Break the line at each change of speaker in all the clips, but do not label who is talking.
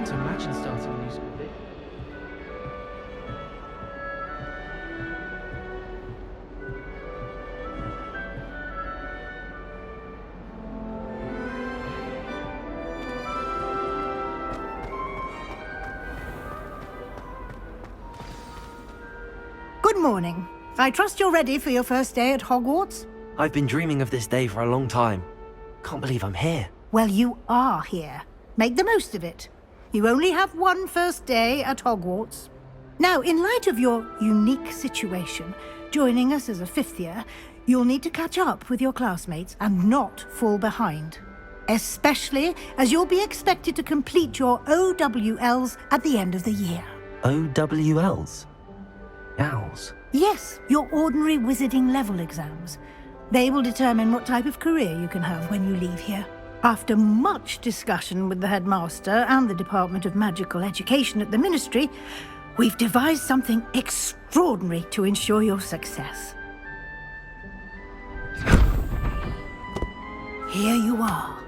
can't imagine starting a new school.
Good morning. I trust you're ready for your first day at Hogwarts?
I've been dreaming of this day for a long time. Can't believe I'm here.
Well, you are here. Make the most of it. You only have one first day at Hogwarts. Now, in light of your unique situation, joining us as a fifth year, you'll need to catch up with your classmates and not fall behind. Especially as you'll be expected to complete your OWLs at the end of the year.
OWLs? Owls?
Yes, your ordinary wizarding level exams. They will determine what type of career you can have when you leave here. After much discussion with the headmaster and the Department of Magical Education at the Ministry, we've devised something extraordinary to ensure your success. Here you are.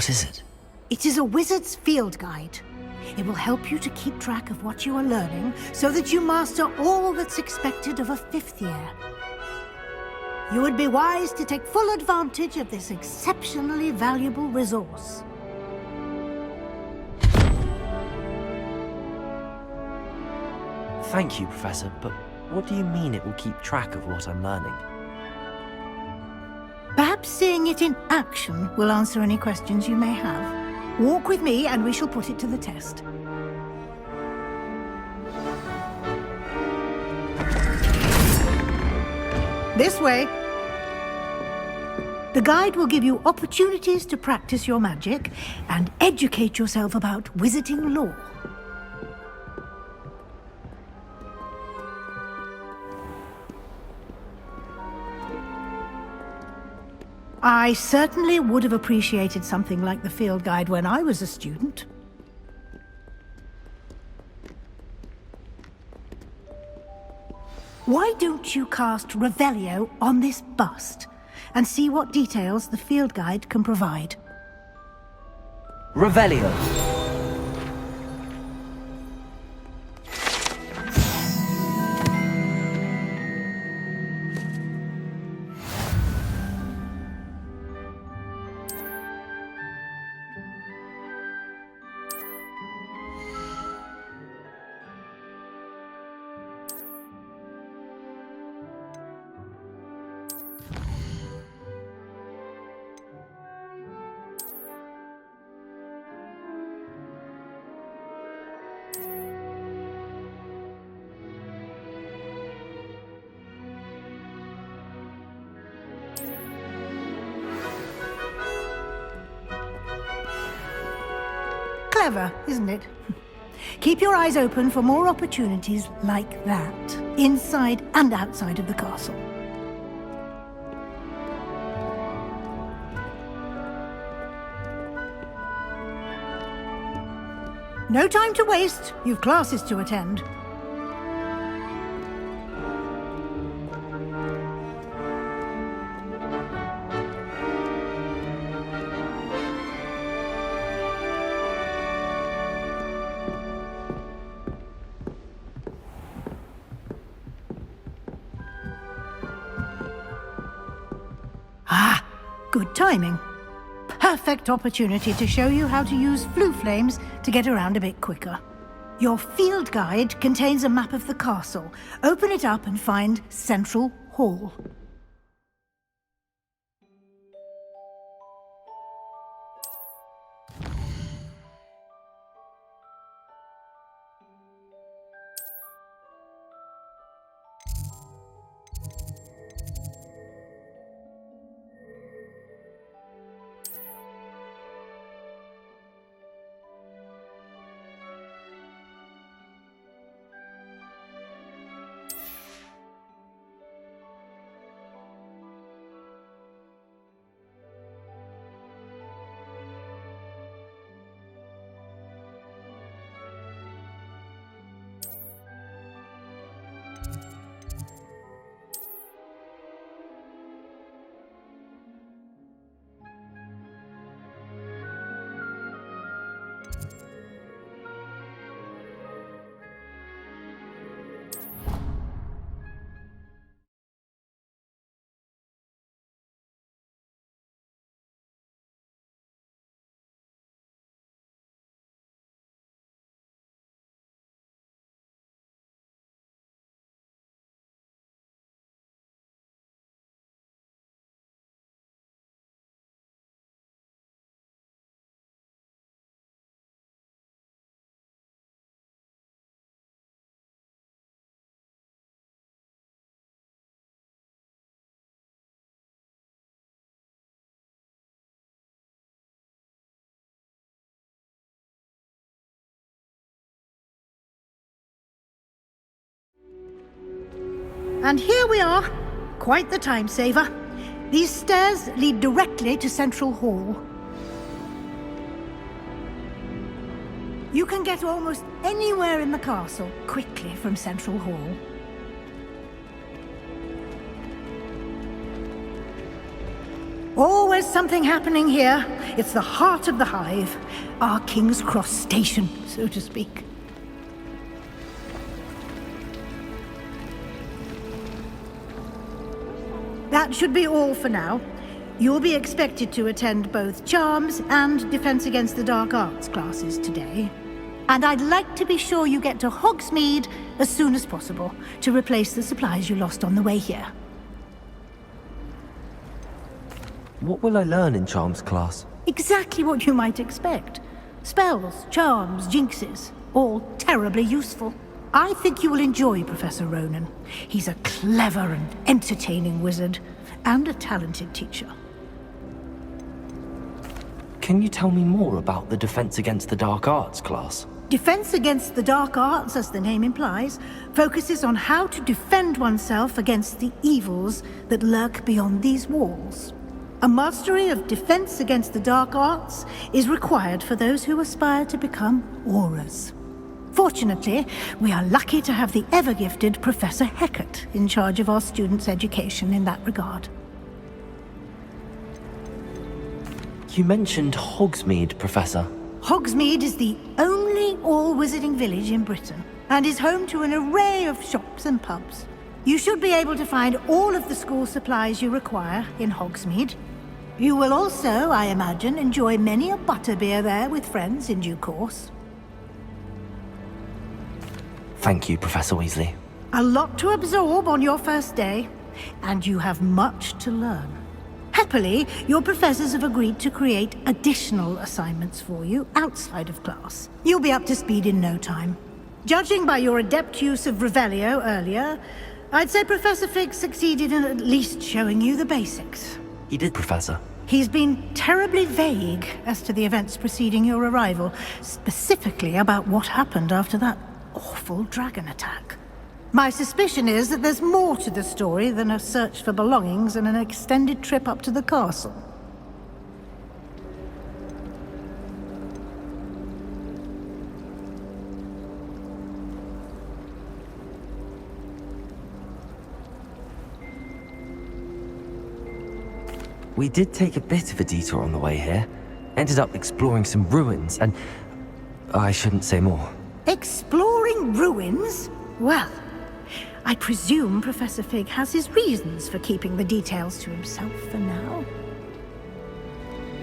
What is it?
It is a wizard's field guide. It will help you to keep track of what you are learning so that you master all that's expected of a fifth year. You would be wise to take full advantage of this exceptionally valuable resource.
Thank you, Professor, but what do you mean it will keep track of what I'm learning?
Perhaps seeing it in action will answer any questions you may have. Walk with me and we shall put it to the test. This way. The guide will give you opportunities to practice your magic and educate yourself about wizarding lore. I certainly would have appreciated something like the field guide when I was a student. Why don't you cast Revelio on this bust and see what details the field guide can provide?
Revelio!
Clever, isn't it? Keep your eyes open for more opportunities like that, inside and outside of the castle. No time to waste. You've classes to attend. Ah, good timing. Perfect opportunity to show you how to use flue flames to get around a bit quicker. Your field guide contains a map of the castle. Open it up and find Central Hall. And here we are. Quite the time saver. These stairs lead directly to Central Hall. You can get almost anywhere in the castle quickly from Central Hall. Always something happening here. It's the heart of the hive. Our King's Cross station, so to speak. That should be all for now. You'll be expected to attend both Charms and Defense Against the Dark Arts classes today. And I'd like to be sure you get to Hogsmeade as soon as possible to replace the supplies you lost on the way here.
What will I learn in Charms class?
Exactly what you might expect. Spells, charms, jinxes, all terribly useful. I think you will enjoy Professor Ronan. He's a clever and entertaining wizard, and a talented teacher.
Can you tell me more about the Defense Against the Dark Arts class?
Defense Against the Dark Arts, as the name implies, focuses on how to defend oneself against the evils that lurk beyond these walls. A mastery of Defense Against the Dark Arts is required for those who aspire to become Aurors. Fortunately, we are lucky to have the ever-gifted Professor Hecat in charge of our students' education in that regard.
You mentioned Hogsmeade, Professor.
Hogsmeade is the only all-wizarding village in Britain, and is home to an array of shops and pubs. You should be able to find all of the school supplies you require in Hogsmeade. You will also, I imagine, enjoy many a butterbeer there with friends in due course.
Thank you, Professor Weasley.
A lot to absorb on your first day, and you have much to learn. Happily, your professors have agreed to create additional assignments for you outside of class. You'll be up to speed in no time. Judging by your adept use of Revelio earlier, I'd say Professor Fig succeeded in at least showing you the basics.
He did, Professor.
He's been terribly vague as to the events preceding your arrival, specifically about what happened after that awful dragon attack. My suspicion is that there's more to the story than a search for belongings and an extended trip up to the castle.
We did take a bit of a detour on the way here. Ended up exploring some ruins and... I shouldn't say more.
Exploring ruins? Well, I presume Professor Fig has his reasons for keeping the details to himself for now.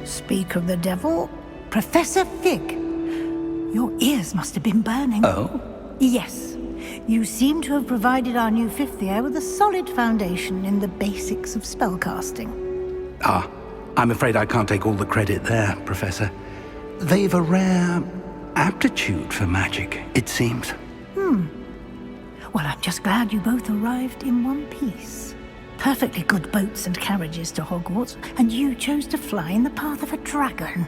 Speak of the devil, Professor Fig. Your ears must have been burning.
Oh?
Yes. You seem to have provided our new fifth year with a solid foundation in the basics of spellcasting.
Ah, I'm afraid I can't take all the credit there, Professor. They've a rare aptitude for magic, it seems.
Well, I'm just glad you both arrived in one piece. Perfectly good boats and carriages to Hogwarts, and you chose to fly in the path of a dragon.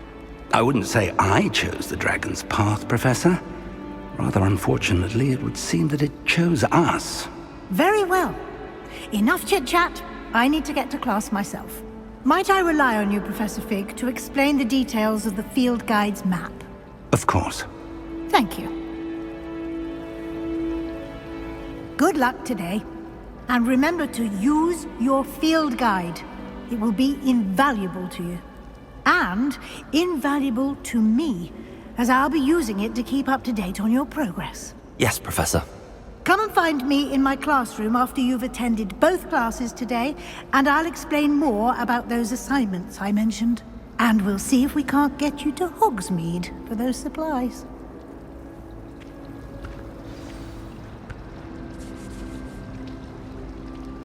I wouldn't say I chose the dragon's path, Professor. Rather unfortunately, it would seem that it chose us.
Very well. Enough chit-chat. I need to get to class myself. Might I rely on you, Professor Fig, to explain the details of the field guide's map?
Of course.
Thank you. Good luck today. And remember to use your field guide. It will be invaluable to you. And invaluable to me, as I'll be using it to keep up to date on your progress.
Yes, Professor.
Come and find me in my classroom after you've attended both classes today, and I'll explain more about those assignments I mentioned. And we'll see if we can't get you to Hogsmeade for those supplies.